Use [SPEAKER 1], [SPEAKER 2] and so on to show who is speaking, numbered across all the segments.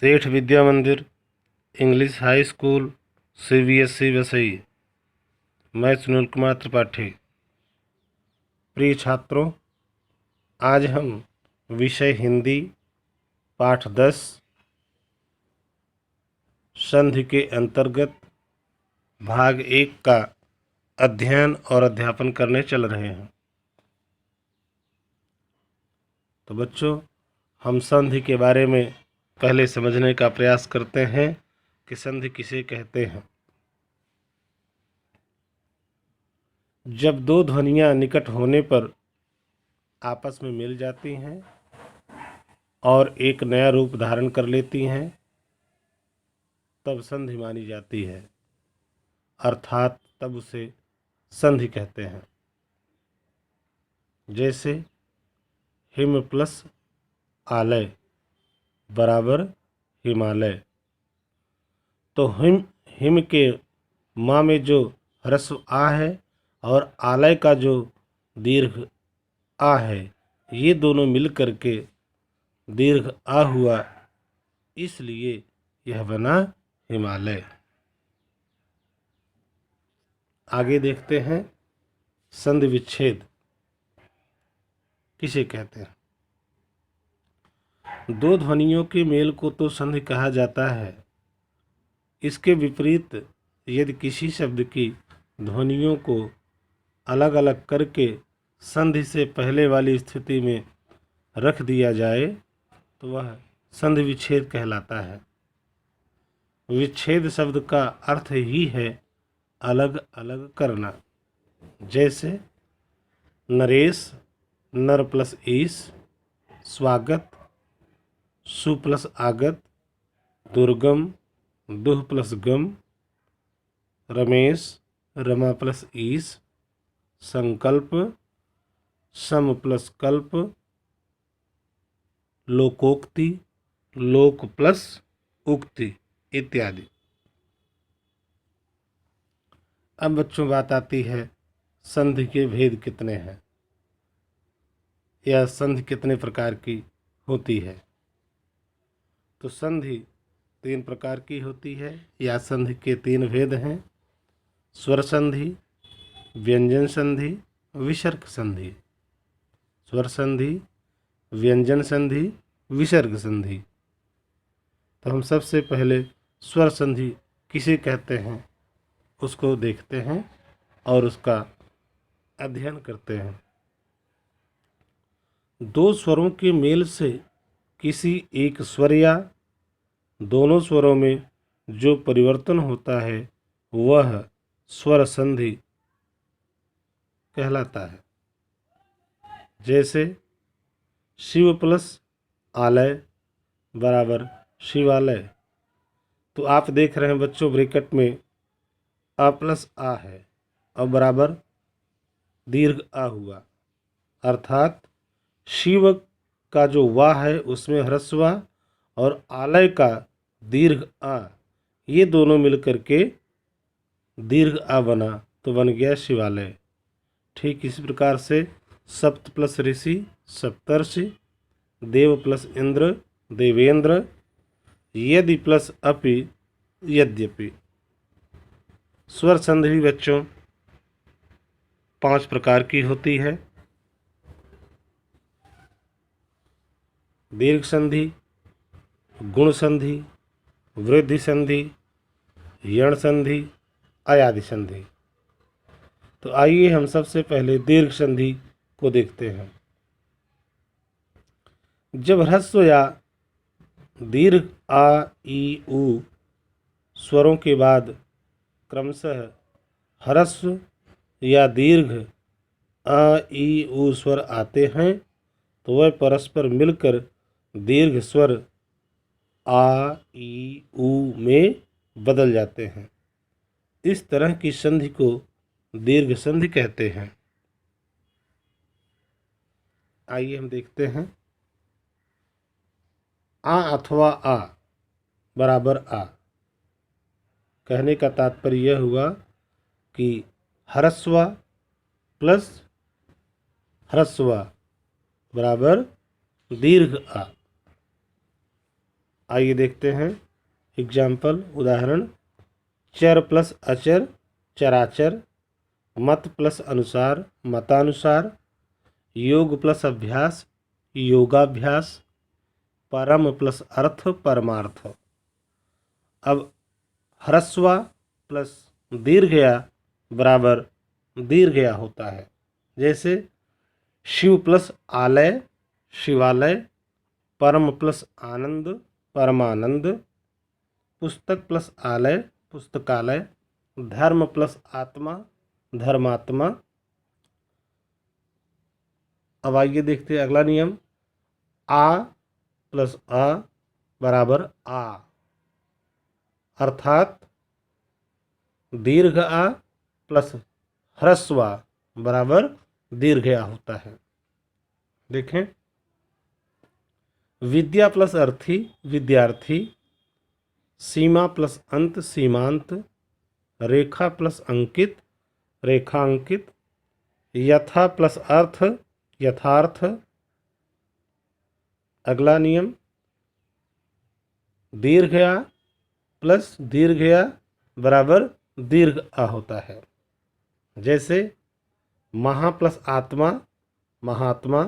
[SPEAKER 1] सेठ विद्या मंदिर English high school CBSE Vasai. मैं सुनील कुमार त्रिपाठी। प्रिय छात्रों, आज हम विषय हिंदी पाठ 10 संधि के अंतर्गत भाग 1 का अध्ययन और अध्यापन करने चल रहे हैं। तो बच्चों, हम संधि के बारे में पहले समझने का प्रयास करते हैं कि संधि किसे कहते हैं। जब दो ध्वनियाँ निकट होने पर आपस में मिल जाती हैं और एक नया रूप धारण कर लेती हैं, तब संधि मानी जाती है, अर्थात तब उसे संधि कहते हैं। जैसे हिम प्लस आलय बराबर हिमालय। तो हिम के माँ में जो ह्रस्व आ है और आलय का जो दीर्घ आ है, ये दोनों मिल करके दीर्घ आ हुआ, इसलिए यह बना हिमालय। आगे देखते हैं संधि विच्छेद किसे कहते हैं। दो ध्वनियों के मेल को तो संधि कहा जाता है। इसके विपरीत यदि किसी शब्द की ध्वनियों को अलग अलग करके संधि से पहले वाली स्थिति में रख दिया जाए तो वह संधि विच्छेद कहलाता है। विच्छेद शब्द का अर्थ ही है अलग अलग करना। जैसे नरेश नर प्लस ईश, स्वागत सु प्लस आगत, दुर्गम दुह प्लस गम, रमेश रमा प्लस ईश, संकल्प सम प्लस कल्प, लोकोक्ति लोक प्लस उक्ति इत्यादि। अब बच्चों, बात आती है संधि के भेद कितने हैं या संधि कितने प्रकार की होती है। तो संधि 3 प्रकार की होती है या संधि के 3 भेद हैं: स्वर संधि, व्यंजन संधि, विसर्ग संधि। स्वर संधि, व्यंजन संधि, विसर्ग संधि। तो हम सबसे पहले स्वर संधि किसे कहते हैं उसको देखते हैं और उसका अध्ययन करते हैं। दो स्वरों के मेल से किसी एक स्वर या दोनों स्वरों में जो परिवर्तन होता है वह स्वर संधि कहलाता है। जैसे शिव प्लस आलय बराबर शिवालय। तो आप देख रहे हैं बच्चों, ब्रैकेट में अ प्लस आ है और बराबर दीर्घ आ हुआ, अर्थात शिव का जो वाह है उसमें ह्रस्व आ और आलय का दीर्घ आ, ये दोनों मिलकर के दीर्घ आ बना तो बन गया शिवालय। ठीक इसी प्रकार से सप्त प्लस ऋषि सप्तर्षि, देव प्लस इंद्र देवेंद्र, यदि प्लस अपि यद्यपि। स्वर संधि बच्चों 5 प्रकार की होती है: दीर्घ संधि, गुण संधि, वृद्धि संधि, यण संधि, अयादि संधि। तो आइए हम सबसे पहले दीर्घ संधि को देखते हैं। जब ह्रस्व या दीर्घ आ ई उ स्वरों के बाद क्रमशः ह्रस्व या दीर्घ आ ई उ स्वर आते हैं तो वह परस्पर मिलकर दीर्घ स्वर आ ई उ में बदल जाते हैं। इस तरह की संधि को दीर्घ संधि कहते हैं। आइए हम देखते हैं। आ अथवा आ बराबर आ कहने का तात्पर्य यह हुआ कि ह्रस्व प्लस ह्रस्व बराबर दीर्घ आ। आइए देखते हैं एग्जाम्पल उदाहरण। चर प्लस अचर चराचर, मत प्लस अनुसार मतानुसार, योग प्लस अभ्यास योगाभ्यास, परम प्लस अर्थ परमार्थ। अब ह्रस्वा प्लस दीर्घया बराबर दीर्घया होता है। जैसे शिव प्लस आलय शिवालय, परम प्लस आनंद परमानंद, पुस्तक प्लस आलय पुस्तकालय, धर्म प्लस आत्मा धर्मात्मा। अब आइए देखते हैं अगला नियम। आ प्लस अ बराबर आ, अर्थात दीर्घ आ प्लस ह्रस्व आ बराबर दीर्घ आ होता है। देखें, विद्या प्लस अर्थी विद्यार्थी, सीमा प्लस अंत सीमांत, रेखा प्लस अंकित रेखांकित, यथा प्लस अर्थ यथार्थ। अगला नियम, दीर्घ आ प्लस दीर्घ आ बराबर दीर्घ आ होता है। जैसे महा प्लस आत्मा महात्मा,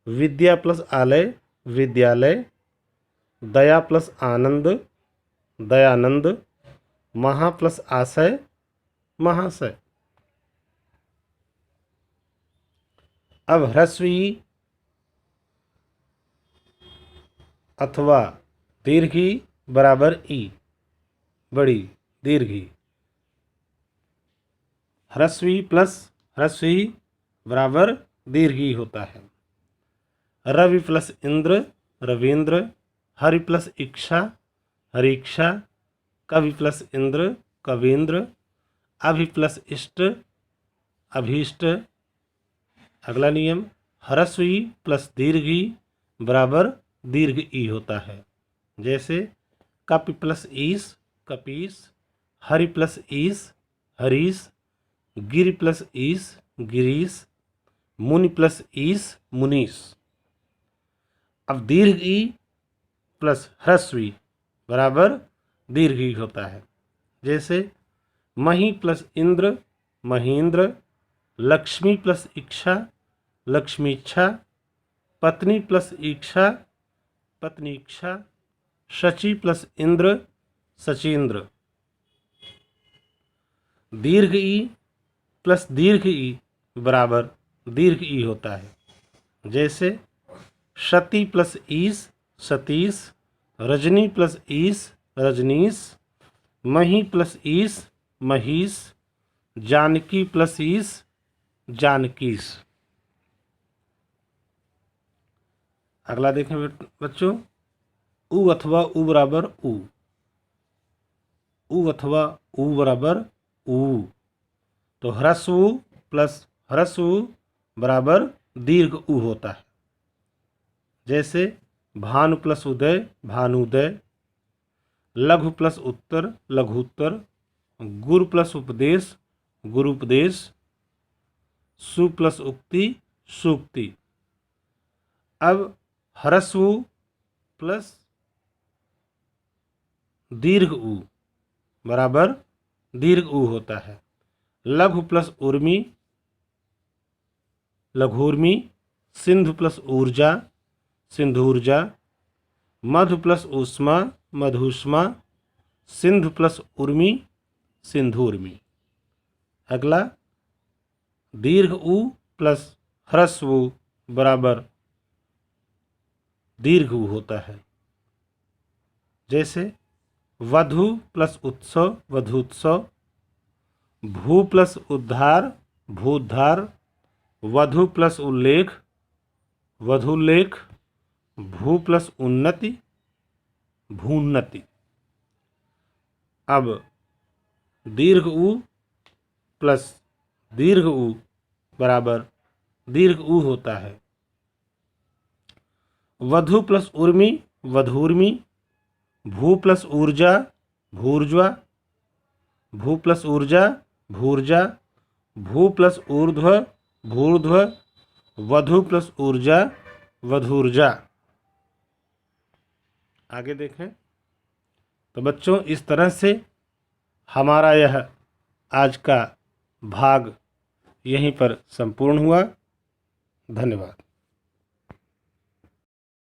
[SPEAKER 1] विद्या प्लस आलय विद्यालय, दया प्लस आनंद दयानंद, महा प्लस आशय महाशय। अब ह्रस्व ई अथवा दीर्घी बराबर ई बड़ी दीर्घी, ह्रस्वी प्लस ह्रस्वी बराबर दीर्घी होता है। रवि प्लस इंद्र रवींद्र, हरि प्लस इच्छा हरीक्षा, कवि प्लस इंद्र कवींद्र, अभि प्लस इष्ट अभीष्ट। अगला नियम, ह्रस्वी प्लस दीर्घी बराबर दीर्घ ई होता है। जैसे कपि प्लस ईस कपीस, हरि प्लस ईस हरीश, गिरि प्लस ईस गिरीश, मुनि प्लस ईस मुनीस। अब दीर्घ ई प्लस ह्रस्वी बराबर दीर्घ ई होता है। जैसे मही प्लस इंद्र महेंद्र, लक्ष्मी प्लस इच्छा लक्ष्मीच्छा, पत्नी प्लस इच्छा पत्नीक्षा, शची प्लस इंद्र शचीन्द्र। दीर्घ ई प्लस दीर्घ ई बराबर दीर्घ ई होता है। जैसे शती प्लस ईस सतीश, रजनी प्लस ईस रजनीश, मही प्लस ईस महीश, जानकी प्लस ईस जानकीश। अगला देखें बच्चों, उ अथवा उ बराबर उ अथवा उ बराबर उ, तो ह्रस्व प्लस ह्रस्व बराबर दीर्घ उ होता है। जैसे भानु प्लस उदय भानुदय, लघु प्लस उत्तर लघुत्तर, गुरु प्लस उपदेश गुरुपदेश, सु प्लस उक्ति सूक्ति। अब ह्रस्व प्लस दीर्घ उ बराबर दीर्घ उ होता है। लघु प्लस उर्मी लघुर्मी, सिंधु प्लस ऊर्जा सिंधूर्जा, मधु प्लस ऊष्मा मधुष्मा, सिंधु प्लस उर्मी सिंधुर्मी। अगला, दीर्घ उ प्लस ह्रस्व उ बराबर दीर्घ उ होता है। जैसे वधु प्लस उत्सव वधूत्सव, भू प्लस उद्धार भूद्धार, वधु प्लस उल्लेख वधुल्लेख, भू प्लस उन्नति भून्नति। अब दीर्घ उ प्लस दीर्घ उ बराबर दीर्घ उ होता है। वधु प्लस उर्मी वधूर्मी, भू प्लस ऊर्जा भूर्जा, भू प्लस ऊर्जा भूर्जा, भू प्लस ऊर्ध्व भूर्ध्व, वधु प्लस ऊर्जा वधूर्जा। आगे देखें। तो बच्चों इस तरह से हमारा यह आज का भाग यहीं पर संपूर्ण हुआ। धन्यवाद।